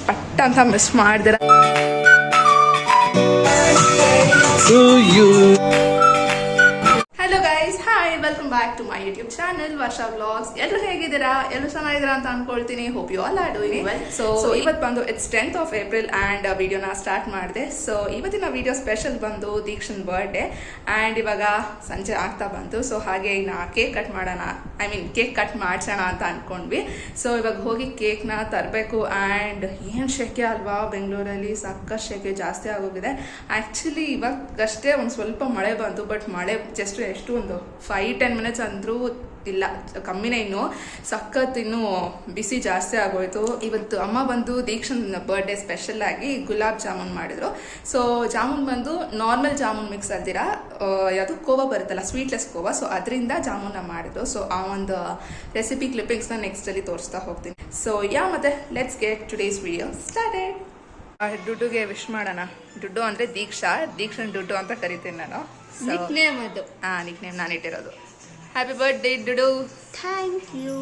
ಪಟ್ಟ ಅಂತ ಮಿಸ್ ಮಾಡಿದಿರ. Hello guys, hi, welcome back to my YouTube channel Varsha vlogs. ಎಲ್ಲರೂ ಹೇಗಿದ್ದೀರಾ? ಎಲ್ಲರೂ ಚೆನ್ನಾಗಿದ್ದೀರಾ ಅಂತ ಅನ್ಕೊಳ್ತೀನಿ. Hope you all are doing well. So ಇವತ್ತು ಬಂದು it's 10th of April and ವಿಡಿಯೋನ ಸ್ಟಾರ್ಟ್ ಮಾಡಿದೆ. ಸೊ ಇವತ್ತಿನ ವಿಡಿಯೋ ಸ್ಪೆಷಲ್ ಬಂದು ದೀಕ್ಷನ್ ಬರ್ಡೇ ಆ್ಯಂಡ್ ಇವಾಗ ಸಂಜೆ ಆಗ್ತಾ ಬಂತು. ಸೊ ಹಾಗೆ ಇನ್ನು ಕೇಕ್ ಕಟ್ ಮಾಡೋಣ, ಕೇಕ್ ಕಟ್ ಮಾಡಿಸೋಣ ಅಂತ ಅಂದ್ಕೊಂಡ್ವಿ. ಸೊ ಇವಾಗ ಹೋಗಿ ಕೇಕ್ನ ತರಬೇಕು. ಆ್ಯಂಡ್ ಏನು ಶೆಕೆ ಅಲ್ವಾ, ಬೆಂಗಳೂರಲ್ಲಿ ಸಕ್ಕತ್ ಶೆಕೆ ಜಾಸ್ತಿ ಆಗೋಗಿದೆ. ಆ್ಯಕ್ಚುಲಿ ಇವಾಗಷ್ಟೇ ಒಂದು ಸ್ವಲ್ಪ ಮಳೆ ಬಂತು, ಬಟ್ ಮಳೆ ಜಸ್ಟ್ ಎಷ್ಟು ಒಂದು 5-10 ಮಿನಿಟ್ಸ್ ಅಂದರೂ ಇಲ್ಲ, ಕಮ್ಮಿನೇ. ಇನ್ನು ಸಖತ್ ಇನ್ನು ಬಿಸಿ ಜಾಸ್ತಿ ಆಗೋಯ್ತು. ಇವತ್ತು ಅಮ್ಮ ಬಂದು ದೀಕ್ಷನ್ ಬರ್ಡೇ ಸ್ಪೆಷಲ್ ಆಗಿ ಗುಲಾಬ್ ಜಾಮೂನ್ ಮಾಡಿದ್ರು. ಸೊ ಜಾಮೂನ್ ಬಂದು ನಾರ್ಮಲ್ ಜಾಮೂನ್ ಮಿಕ್ಸ್ ಅಲ್ದಿರಾ ಯಾವುದು ಕೋವಾ ಬರುತ್ತಲ್ಲ, ಸ್ವೀಟ್ಲೆಸ್ ಕೋವಾ, ಸೊ ಅದರಿಂದ ಜಾಮೂನ ಮಾಡಿದ್ರು. ಸೊ ಆ ಒಂದು ರೆಸಿಪಿ ಕ್ಲಿಪ್ಪಿಂಗ್ಸ್ನ ನೆಕ್ಸ್ಟಲ್ಲಿ ತೋರಿಸ್ತಾ ಹೋಗ್ತೀನಿ. ಸೊ ಮತ್ತೆ let's get today's video started. ಡುಡ್ಡುಗೆ ವಿಶ್ ಮಾಡೋಣ. ಡುಡ್ಡು ಅಂದರೆ ದೀಕ್ಷನ್ ಡುಡ್ಡು ಅಂತ ಕರಿತೀನಿ ನಾನು. ನಿಕ್ ನೇಮ್ ನಾನು ಇಟ್ಟಿರೋದು. Happy birthday Dudu. Thank you.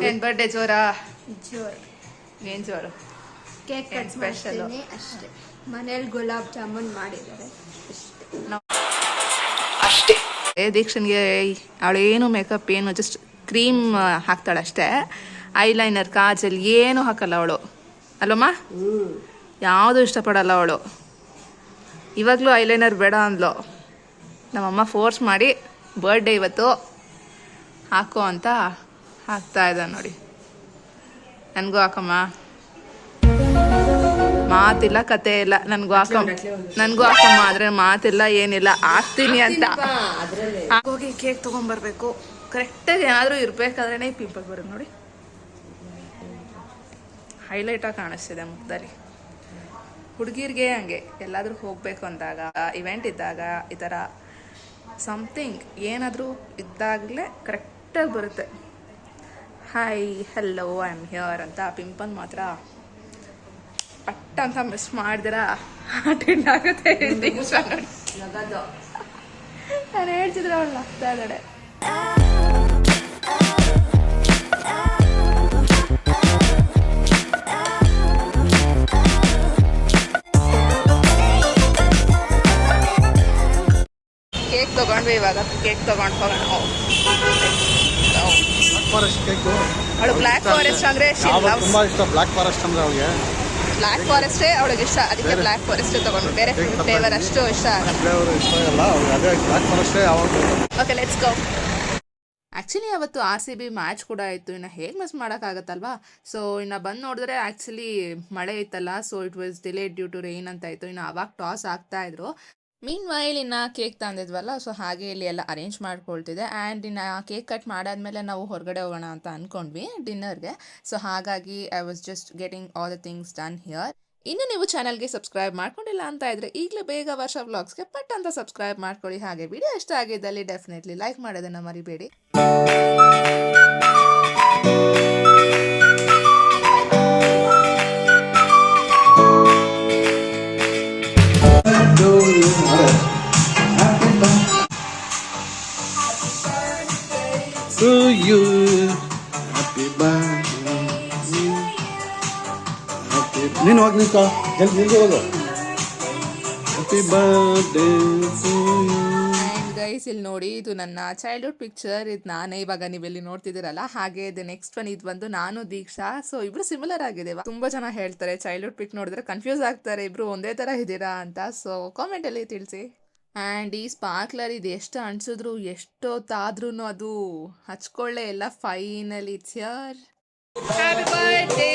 ಏನ್ ಬರ್ಡೇ ಜೋರಾ? ಏನ್ ಜೋರು? ಕೇಕ್ ಕಟ್ ಸ್ಪೆಷಲ್ ಅಷ್ಟೇ. ಮನೇಲಿ ಗುಲಾಬ್ ಜಾಮೂನ್ ಮಾಡಿದ್ದಾರೆ ಅಷ್ಟೇ. ದೀಕ್ಷನ್ಗೆ ಅವಳೇನು ಮೇಕಪ್ ಏನು ಜಸ್ಟ್ ಕ್ರೀಮ್ ಹಾಕ್ತಾಳೆ ಅಷ್ಟೇ. ಐಲೈನರ್, ಕಾಜಲ್ ಏನು ಹಾಕಲ್ಲ ಅವಳು, ಅಲ್ಲಮ್ಮ? ಯಾವುದು ಇಷ್ಟಪಡಲ್ಲ ಅವಳು. ಇವಾಗಲೂ ಐಲೈನರ್ ಬೇಡ ಅಂದ್ಲು. ನಮ್ಮಮ್ಮ ಫೋರ್ಸ್ ಮಾಡಿ ಬರ್ಡೇ ಇವತ್ತು ಹಾಕೋ ಅಂತ ಹಾಕ್ತಾ ಇದ್ದ ನೋಡಿ. ನನಗೂ ಹಾಕಮ್ಮ, ಮಾತಿಲ್ಲ ಕತೆ ಇಲ್ಲ. ನನಗೂ ಹಾಕಮ್ಮ ಆದರೆ ಮಾತಿಲ್ಲ ಏನಿಲ್ಲ, ಹಾಕ್ತೀನಿ ಅಂತ. ಹೋಗಿ ಕೇಕ್ ತೊಗೊಂಬರ್ಬೇಕು. ಕರೆಕ್ಟಾಗಿ ಏನಾದರೂ ಇರಬೇಕಾದ್ರೇ ಪಿಂಪಲ್ ಬರೋದು ನೋಡಿ. ಹೈಲೈಟಾಗಿ ಕಾಣಿಸ್ತಿದೆ ಮುಖದಲ್ಲಿ. ಹುಡುಗಿರಿಗೆ ಹಂಗೆ ಎಲ್ಲಾದರೂ ಹೋಗಬೇಕು ಅಂದಾಗ, ಇವೆಂಟ್ ಇದ್ದಾಗ, ಈ ಥರ ಸಮಥಿಂಗ್ ಏನಾದರೂ ಇದ್ದಾಗಲೇ ಕರೆಕ್ಟಾಗಿ ಬರುತ್ತೆ. Hi, hello, I am here ಅಂತ. ಪಿಂಪಲ್ ಮಾತ್ರ ಪಟ್ಟ ಅಂತ ಮಿಸ್ ಮಾಡಿದಿರ ಅಟೆಂಡ್ ಆಗುತ್ತೆ. ನಾನು ಹೇಳ್ತಿದ್ರೆ ಅವಳು ಆಗ್ತಾ ಇದ್ದಾಳೆ. ಕೇಕ್ ತಗೊಂಡ್ವಿ, ಇವಾಗ ಕೇಕ್ ತಗೊಂಡು ಹೋಗೋಣ. ಅವಳು ಬ್ಲ್ಯಾಕ್ ಫಾರೆಸ್ಟ್ ಅಂದ್ರೆ ತುಂಬಾ ಇಷ್ಟ. ಬ್ಲ್ಯಾಕ್ ಫಾರೆಸ್ಟ್ ಅಂದ್ರೆ ಅವಳಿಗೆ ಬ್ಲ್ಯಾಕ್ ಫಾರೆಸ್ಟೇ ಅವಳಿಗೆ ಇಷ್ಟ, ಅದಕ್ಕೆ ಬ್ಲ್ಯಾಕ್ ಫಾರೆಸ್ಟ್ ತಗೊಂಡು. ಬೇರೆ ಫ್ಲೇವರ್ ಅಷ್ಟು ಇಷ್ಟ ಆಗಲ್ಲ. Okay, let's go. ಆ್ಯಕ್ಚುಲಿ ಅವತ್ತು RCB ಮ್ಯಾಚ್ ಕೂಡ ಇತ್ತು. ಇನ್ನು ಹೇಗೆ ಮಿಸ್ ಮಾಡೋಕ್ಕಾಗತ್ತಲ್ವಾ. ಸೊ ಇನ್ನು ಬಂದು ನೋಡಿದ್ರೆ ಆ್ಯಕ್ಚುಲಿ ಮಳೆ ಇತ್ತಲ್ಲ, so it was delayed due to rain ಅಂತ ಇತ್ತು. ಇನ್ನು ಅವಾಗ ಟಾಸ್ ಆಗ್ತಾಯಿದ್ರು. ಮೀನ್ ವೈಲ್ ಇನ್ನು ಕೇಕ್ ತಂದಿದ್ವಲ್ಲ, ಸೊ ಹಾಗೆ ಇಲ್ಲಿ ಎಲ್ಲ ಅರೇಂಜ್ ಮಾಡ್ಕೊಳ್ತಿದ್ದೆ. ಆ್ಯಂಡ್ ಇನ್ನು ಕೇಕ್ ಕಟ್ ಮಾಡಾದ್ಮೇಲೆ ನಾವು ಹೊರಗಡೆ ಹೋಗೋಣ ಅಂತ ಅಂದ್ಕೊಂಡ್ವಿ ಡಿನ್ನರ್ಗೆ. ಸೊ ಹಾಗಾಗಿ I was just getting all the things done here. ಇನ್ನು ನೀವು ಚಾನಲ್ಗೆ ಸಬ್ಸ್ಕ್ರೈಬ್ ಮಾಡ್ಕೊಂಡಿಲ್ಲ ಅಂತ ಇದ್ರೆ ಈಗಲೇ ಬೇಗ ವರ್ಷ ವ್ಲಾಗ್ಸ್ಗೆ ಪಟ್ ಅಂತ ಸಬ್ಸ್ಕ್ರೈಬ್ ಮಾಡ್ಕೊಳ್ಳಿ. ಹಾಗೆ ವಿಡಿಯೋ ಇಷ್ಟ ಆಗಿದ್ದಲ್ಲಿ ಡೆಫಿನೆಟ್ಲಿ ಲೈಕ್ ಮಾಡೋದನ್ನು ಮರಿಬೇಡಿ. To you, happy birthday. ನೀನು ಹೋಗಿ ನಿಂತ್ಕೋ, ಜಲ್ದಿ ಹೋಗು. Happy birthday to you. And guys, ಇಲ್ಲಿ ನೋಡಿ, ಇದು ನನ್ನ ಚೈಲ್ಡ್ಹುಡ್ ಪಿಕ್ಚರ್. ಇದು ನಾನೇ ಇವಾಗ ನೀವೆಲ್ಲಿ ನೋಡ್ತಿದ್ದೀರಲ್ಲ, ಹಾಗೆ ಇದು ನೆಕ್ಸ್ಟ್ ಒನ್. ಇದು ಬಂದು ನಾನು ದೀಕ್ಷಾ. ಸೊ ಇಬ್ರು ಸಿಮಿಲರ್ ಆಗಿದೆ. ತುಂಬಾ ಜನ ಹೇಳ್ತಾರೆ ಚೈಲ್ಡ್ಹುಡ್ ಪಿಕ್ ನೋಡಿದ್ರೆ ಕನ್ಫ್ಯೂಸ್ ಆಗ್ತಾರೆ, ಇಬ್ರು ಒಂದೇ ತರ ಇದ್ದೀರಾ ಅಂತ. ಸೊ ಕಾಮೆಂಟ್ ಅಲ್ಲಿ ತಿಳಿಸಿ. ಆ್ಯಂಡ್ ಈ ಸ್ಪಾರ್ಕ್ಲರ್ ಇದು ಎಷ್ಟು ಅನ್ಸಿದ್ರು ಎಷ್ಟೊತ್ತಾದ್ರೂ ಅದು ಹಚ್ಕೊಳ್ಳೆ ಎಲ್ಲ. Finally it's here. Happy birthday.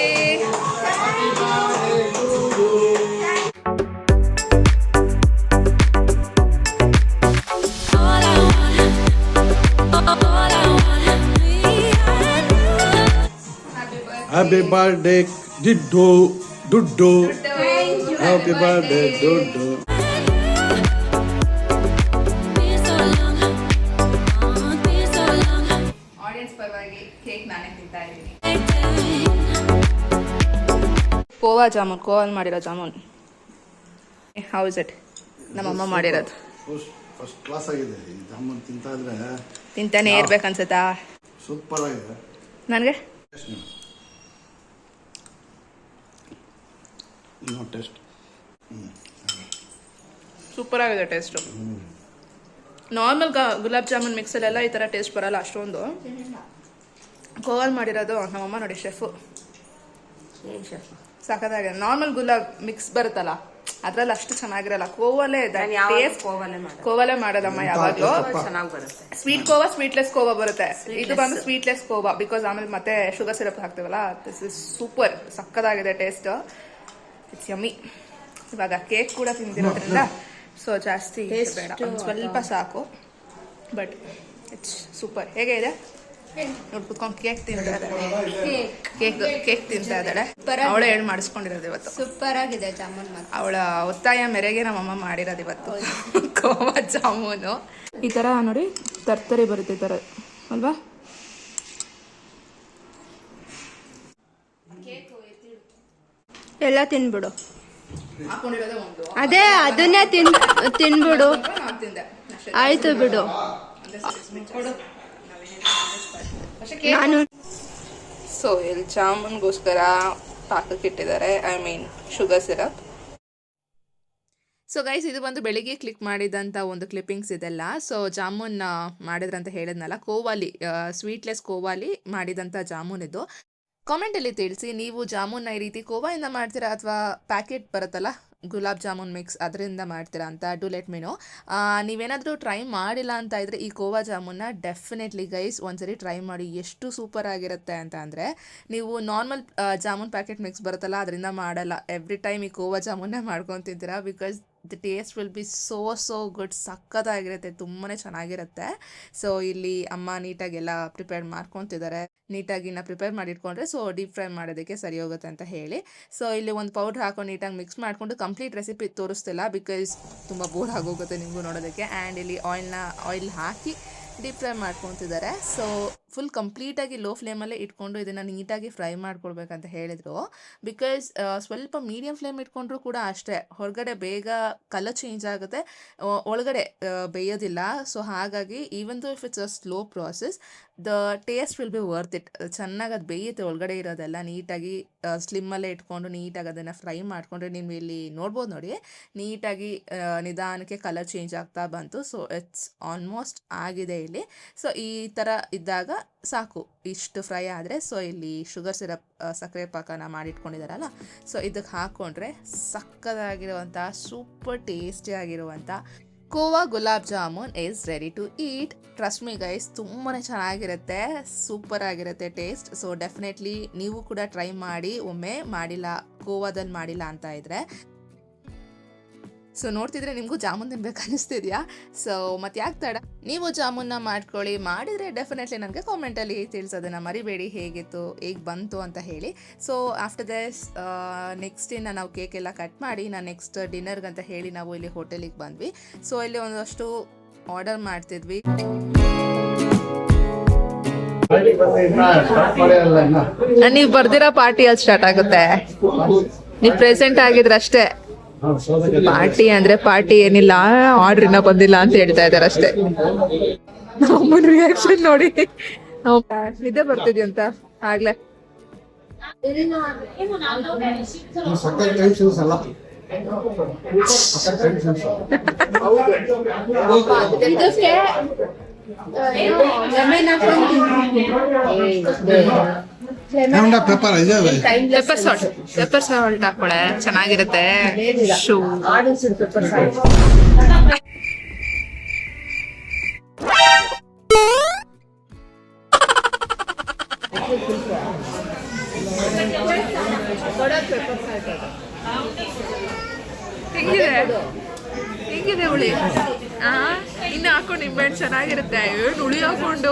Happy birthday Diddu Duddu. Happy birthday Duddu. Audience ಪರವಾಗಿ ಕೇಕ್ ನಾನೇ ತಿಂತಾ ಇದ್ದೀನಿ. ಕೋವಾ ಜಾಮೂನ್, ಕೋವಲ್ಲಿ ಮಾಡಿರೋ ಜಾಮೂನ್. House it? ನಮ್ಮಮ್ಮ ಮಾಡಿರೋದು. ಫಸ್ಟ್ ಕ್ಲಾಸ್ ಆಗಿದೆ. ಈ ಜಾಮೂನ್ ತಿಂತಾ ಇದ್ರೆ ತಿಂತಾನೆ ಇರ್ಬೇಕನ್ಸುತ್ತಾ? ಸೂಪರ್ ಆಗಿದೆ. ನನಗೆ ನೋ ಟೇಸ್ಟ್. ಸೂಪರ್ ಆಗಿದೆ ಟೇಸ್ಟು. ನಾರ್ಮಲ್ ಗುಲಾಬ್ ಜಾಮೂನ್ ಮಿಕ್ಸಲ್ಲೆಲ್ಲ ಈ ಥರ ಟೇಸ್ಟ್ ಬರಲ್ಲ ಅಷ್ಟೊಂದು. ಕೋವಲ್ ಮಾಡಿರೋದು ನಮ್ಮಮ್ಮ ನೋಡಿ ಶೆಫು ಸಖತ್ತಾಗಿದೆ. ನಾರ್ಮಲ್ ಗುಲಾಬ್ ಮಿಕ್ಸ್ ಬರುತ್ತಲ್ಲ ಅದ್ರಲ್ಲಿ ಅಷ್ಟು ಚೆನ್ನಾಗಿರಲ್ಲ. ಕೋವಲ್ಲೇ ಕೋವಲ್ಲೇ ಮಾಡೋದಮ್ಮ ಯಾವಾಗಲೂ. ಸ್ವೀಟ್ ಕೋವಾ, ಸ್ವೀಟ್ಲೆಸ್ ಕೋವಾ ಬರುತ್ತೆ. ಇದು ಬಂದು ಸ್ವೀಟ್ಲೆಸ್ ಕೋವಾ, ಬಿಕಾಸ್ ಆಮೇಲೆ ಮತ್ತೆ ಶುಗರ್ ಸಿರಪ್ ಹಾಕ್ತೀವಲ್ಲ. ದಿಸ್ ಇಸ್ ಸೂಪರ್, ಸಕ್ಕತ್ತಾಗಿದೆ ಟೇಸ್ಟ್. It's yummy. ಇವಾಗ ಕೇಕ್ ಕೂಡ ತಿಂದಿರೋದ್ರಿಂದ ಸೊ ಜಾಸ್ತಿ ಬೇಡ, ಸ್ವಲ್ಪ ಸಾಕು. But it's super. ಹೇಗೆ ಇದೆ ನೋಡಿ, ಕುತ್ಕೊಂಡು ಕೇಕ್ ತಿಂತಾ ಇದ್ದಾಳೆ. ಕೇಕ್ ತಿಂತಾ ಇದ್ದಾಳೆ. ಅವಳೇ ಹೇಳಿ ಮಾಡಿಸ್ಕೊಂಡಿರೋದು ಇವತ್ತು. ಸೂಪರ್ ಆಗಿದೆ ಜಾಮೂನ್. ಅವಳ ಒತ್ತಾಯ ಮೇರೆಗೆ ನಮ್ಮಮ್ಮ ಮಾಡಿರೋದು ಇವತ್ತು ಕೋವಾ ಜಾಮೂನು. ಈ ಥರ ನೋಡಿ ತರ್ತರಿ ಬರುತ್ತೆ ಈ ಥರ ಅಲ್ವಾ. ಎಲ್ಲ ತಿನ್ಬಿಡು. ಹಾಕೊಂಡಿರೋದೇ ಒಂದು, ಅದೇ ಅದನ್ನೇ ತಿನ್ಬಿಡು. ಆಯ್ತು ಬಿಡು. ನಾನು ಸೊ ಇಲ್ಲಿ ಜಾಮೂನ್ಗೋಸ್ಕರ ಪಾಕಕ್ಕೆ ಇಟ್ಟಿದ್ದಾರೆ, I mean sugar syrup. So guys, ಇದು ಬಂದು ಬೆಳಿಗ್ಗೆ ಕ್ಲಿಕ್ ಮಾಡಿದಂಥ ಒಂದು ಕ್ಲಿಪ್ಪಿಂಗ್ಸ್ ಇದೆಲ್ಲ. ಸೊ ಜಾಮೂನ್ ಮಾಡಿದ್ರಂತ ಹೇಳಿದ್ನಲ್ಲ, ಕೋವಾಲಿ ಸ್ವೀಟ್ಲೆಸ್ ಕೋವಾಲಿ ಮಾಡಿದಂಥ ಜಾಮೂನ್ ಇದು. ಕಾಮೆಂಟಲ್ಲಿ ತಿಳಿಸಿ, ನೀವು ಜಾಮೂನ್ನ ಈ ರೀತಿ ಕೋವಾಯಿಂದ ಮಾಡ್ತೀರಾ ಅಥವಾ ಪ್ಯಾಕೆಟ್ ಬರುತ್ತಲ್ಲ ಗುಲಾಬ್ ಜಾಮೂನ್ ಮಿಕ್ಸ್ ಅದರಿಂದ ಮಾಡ್ತೀರಾ ಅಂತ. Do let me no. ನೀವೇನಾದರೂ ಟ್ರೈ ಮಾಡಿಲ್ಲ ಅಂತ ಇದ್ದರೆ ಈ ಕೋವಾ ಜಾಮೂನ್ನ ಡೆಫಿನೆಟ್ಲಿ ಗೈಸ್ ಒಂದ್ಸರಿ ಟ್ರೈ ಮಾಡಿ. ಎಷ್ಟು ಸೂಪರ್ ಆಗಿರುತ್ತೆ ಅಂತ ಅಂದರೆ, ನೀವು ನಾರ್ಮಲ್ ಜಾಮೂನ್ ಪ್ಯಾಕೆಟ್ ಮಿಕ್ಸ್ ಬರುತ್ತಲ್ಲ ಅದರಿಂದ ಮಾಡಲ್ಲ. ಎವ್ರಿ ಟೈಮ್ ಈ ಕೋವಾ ಜಾಮೂನ್ನೇ ಮಾಡ್ಕೊಂಡು ತಿಂತೀರಾ. Because the taste will be so good. ಸಕ್ಕತ್ತಾಗಿರುತ್ತೆ, ತುಂಬಾ ಚೆನ್ನಾಗಿರುತ್ತೆ. ಸೊ ಇಲ್ಲಿ ಅಮ್ಮ ನೀಟಾಗೆಲ್ಲ ಪ್ರಿಪೇರ್ ಮಾಡ್ಕೊತಿದ್ದಾರೆ. ನೀಟಾಗಿ ಪ್ರಿಪೇರ್ ಮಾಡಿಟ್ಕೊಂಡ್ರೆ ಸೊ ಡೀಪ್ ಫ್ರೈ ಮಾಡೋದಕ್ಕೆ ಸರಿ ಹೋಗುತ್ತೆ ಅಂತ ಹೇಳಿ. ಸೊ ಇಲ್ಲಿ ಒಂದು ಪೌಡ್ರ್ ಹಾಕೊಂಡು ನೀಟಾಗಿ ಮಿಕ್ಸ್ ಮಾಡಿಕೊಂಡು, ಕಂಪ್ಲೀಟ್ ರೆಸಿಪಿ ತೋರಿಸ್ತಿಲ್ಲ ಬಿಕಾಸ್ ತುಂಬ ಬೋರ್ ಆಗೋಗುತ್ತೆ ನಿಮಗೂ ನೋಡೋದಕ್ಕೆ. ಆ್ಯಂಡ್ ಇಲ್ಲಿ ಆಯಿಲ್ ಹಾಕಿ ಡೀಪ್ ಫ್ರೈ ಮಾಡ್ಕೊತಿದ್ದಾರೆ. ಸೊ ಫುಲ್ ಕಂಪ್ಲೀಟಾಗಿ ಲೋ ಫ್ಲೇಮಲ್ಲೇ ಇಟ್ಕೊಂಡು ಇದನ್ನು ನೀಟಾಗಿ ಫ್ರೈ ಮಾಡ್ಕೊಳ್ಬೇಕಂತ ಹೇಳಿದರು. ಬಿಕಾಸ್ ಸ್ವಲ್ಪ ಮೀಡಿಯಮ್ ಫ್ಲೇಮ್ ಇಟ್ಕೊಂಡ್ರೂ ಕೂಡ ಅಷ್ಟೇ, ಹೊರಗಡೆ ಬೇಗ ಕಲರ್ ಚೇಂಜ್ ಆಗುತ್ತೆ, ಒಳಗಡೆ ಬೇಯೋದಿಲ್ಲ. ಸೊ ಹಾಗಾಗಿ even though if it's a slow process, the taste will be worth it. ಚೆನ್ನಾಗಿ ಅದು ಬೇಯುತ್ತೆ ಒಳಗಡೆ ಇರೋದೆಲ್ಲ. ನೀಟಾಗಿ ಸ್ಲಿಮ್ಮಲ್ಲೇ ಇಟ್ಕೊಂಡು ನೀಟಾಗಿ ಅದನ್ನು ಫ್ರೈ ಮಾಡಿಕೊಂಡ್ರೆ, ನೀವು ಇಲ್ಲಿ ನೋಡ್ಬೋದು ನೋಡಿ, ನೀಟಾಗಿ ನಿಧಾನಕ್ಕೆ ಕಲರ್ ಚೇಂಜ್ ಆಗ್ತಾ ಬಂತು. ಸೊ ಇಟ್ಸ್ ಆಲ್ಮೋಸ್ಟ್ ಆಗಿದೆ ಇಲ್ಲಿ. ಸೊ ಈ ಥರ ಇದ್ದಾಗ ಸಾಕು, ಇಷ್ಟು ಫ್ರೈ ಆದರೆ. ಸೊ ಇಲ್ಲಿ ಶುಗರ್ ಸಿರಪ್ ಸಕ್ಕರೆ ಪಾಕನ ಮಾಡಿಟ್ಕೊಂಡಿದ್ದಾರಲ್ಲ, ಸೊ ಇದಕ್ಕೆ ಹಾಕ್ಕೊಂಡ್ರೆ ಸಕ್ಕದಾಗಿರುವಂಥ ಸೂಪರ್ ಟೇಸ್ಟಿ ಆಗಿರುವಂಥ khoa gulab jamun is ready to eat. Trust me guys, ತುಂಬಾ ಚೆನ್ನಾಗಿರುತ್ತೆ, ಸೂಪರ್ ಆಗಿರುತ್ತೆ ಟೇಸ್ಟ್. ಸೊ ಡೆಫಿನೆಟ್ಲಿ ನೀವು ಕೂಡ ಟ್ರೈ ಮಾಡಿ ಒಮ್ಮೆ, ಮಾಡಿಲ್ಲ ಕೋವಾದಲ್ಲಿ ಮಾಡಿಲ್ಲ ಅಂತ ಇದ್ದರೆ. ಸೊ ನೋಡ್ತಿದ್ರೆ ನಿಮಗೂ ಜಾಮೂನ್ ತಿನ್ಬೇಕು ಅನ್ನಿಸ್ತಿದ್ಯಾ? ಸೊ ಮತ್ತೆ ಯಾಕೆ ತಡ, ನೀವು ಜಾಮೂನ್ನ ಮಾಡ್ಕೊಳ್ಳಿ. ಮಾಡಿದರೆ ಡೆಫಿನೆಟ್ಲಿ ನನಗೆ ಕಾಮೆಂಟಲ್ಲಿ ತಿಳಿಸೋದನ್ನು ಮರಿಬೇಡಿ, ಹೇಗಿತ್ತು, ಹೇಗೆ ಬಂತು ಅಂತ ಹೇಳಿ. ಸೊ ಆಫ್ಟರ್ ದಿಸ್ ನೆಕ್ಸ್ಟ್ ಇನ್ನು ನಾವು ಕೇಕ್ ಎಲ್ಲ ಕಟ್ ಮಾಡಿ ನಾನು ನೆಕ್ಸ್ಟ್ ಡಿನ್ನರ್ಗಂತ ಹೇಳಿ ನಾವು ಇಲ್ಲಿ ಹೋಟೆಲಿಗೆ ಬಂದ್ವಿ. ಸೊ ಇಲ್ಲಿ ಒಂದಷ್ಟು ಆರ್ಡರ್ ಮಾಡ್ತಿದ್ವಿ. ನೀವು ಬರ್ದಿರೋ ಪಾರ್ಟಿ ಅಲ್ಲಿ ಸ್ಟಾರ್ಟ್ ಆಗುತ್ತೆ. ನೀವು ಪ್ರೆಸೆಂಟ್ ಆಗಿದ್ರೆ ಅಷ್ಟೇ. ಪಾರ್ಟಿ ಅಂದ್ರೆ ಪಾರ್ಟಿ ಏನಿಲ್ಲ, ಆರ್ಡರ್ ಇನ್ನ ಬಂದಿಲ್ಲ ಅಂತ ಹೇಳ್ತಾ ಇದಾರೆ ಅಷ್ಟೇ. ನಮ್ಮನ್ ರಿಯಾಕ್ಷನ್ ನೋಡಿ, ನಿದ್ದೆ ಬರ್ತಿದ್ಯ ಅಂತ ಆಗ್ಲೇ. ಪೆಪ್ಪರ್ ಸಾಲ್ಟ್ ಹಾಕೊಳೆ, ಚೆನ್ನಾಗಿರುತ್ತೆ. ಹೆಂಗಿದೆ ಹುಳಿ? ಇನ್ನು ಹಾಕೊಂಡು ನಿಂಬೆಹಣ್ಣು ಚೆನ್ನಾಗಿರುತ್ತೆ. ಏನು ಹುಳಿ ಹಾಕೊಂಡು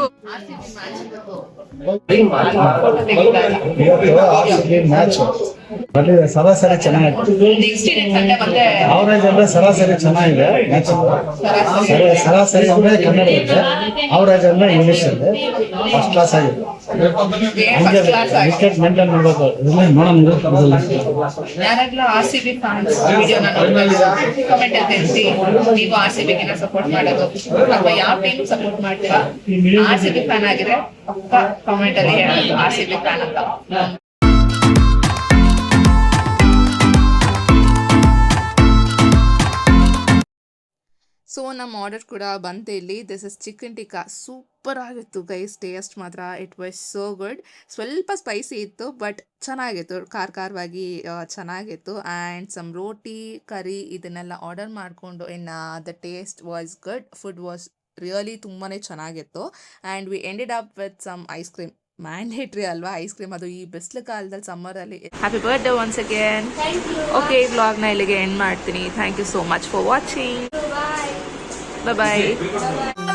ಸರಾಸರಿ ಚೆನ್ನಾಗಿದೆ. ಅವರೇಜ್ ಅಂದ್ರೆ ಸರಾಸರಿ ಚೆನ್ನಾಗಿದೆ. ಸರಾಸರಿ ಅಂದ್ರೆ ಕನ್ನಡ ಇದೆ, ಅವರೇಜ್ ಅಂದ್ರೆ ಇಂಗ್ಲಿಷ್ ಇದೆ. ಫಸ್ಟ್ ಕ್ಲಾಸ್ ಆಗಿದೆ. ವಿಕೆಟ್ ಮೇಂಟೈನ್ ಮಾಡಬೇಕು. ಯಾರಾಗ್ಲೂ RCB ಫ್ಯಾನ್ಸ್ ವಿಡಿಯೋನ ಕಮೆಂಟ್ ಅಲ್ಲಿ ತಿಳಿಸಿ, ನೀವು RCB ಗೆ ಸಪೋರ್ಟ್ ಮಾಡೋದು ಅಥವಾ ಯಾವ ಟೀಮ್ ಸಪೋರ್ಟ್ ಮಾಡ್ತೀರಾ? RCB ಫ್ಯಾನ್ ಆಗಿದ್ರೆ ಪಕ್ಕ ಕಮೆಂಟ್ ಅಲ್ಲಿ ಹೇಳೋದು RCB ಫ್ಯಾನ್ ಅಂತ. ಸೊ ನಮ್ಮ ಆರ್ಡರ್ ಕೂಡ ಬಂತು ಇಲ್ಲಿ. This is chicken tikka. Super ಆಗಿತ್ತು ಗೈಸ್, ಟೇಸ್ಟ್ ಮಾತ್ರ ಇಟ್ ವಾಸ್ ಸೋ ಗುಡ್. ಸ್ವಲ್ಪ ಸ್ಪೈಸಿ ಇತ್ತು ಬಟ್ ಚೆನ್ನಾಗಿತ್ತು, ಖಾರವಾಗಿ ಚೆನ್ನಾಗಿತ್ತು. ಆ್ಯಂಡ್ ಸಮ್ ರೋಟಿ ಕರಿ ಇದನ್ನೆಲ್ಲ ಆರ್ಡರ್ ಮಾಡಿಕೊಂಡು the taste was good. Food was really ತುಂಬಾ ಚೆನ್ನಾಗಿತ್ತು. And we ended up with some ice cream. Mandatory ಅಲ್ವಾ ಐಸ್ ಕ್ರೀಮ್, ಅದು ಈ ಬಿಸಿಲು ಕಾಲದಲ್ಲಿ ಸಮ್ಮರಲ್ಲಿ. Happy birthday once again. Okay, ಈ ವ್ಲಾಗ್ನ ಇಲ್ಲಿಗೆ ಎಂಡ್ ಮಾಡ್ತೀನಿ. Thank you so much for watching. Bye bye.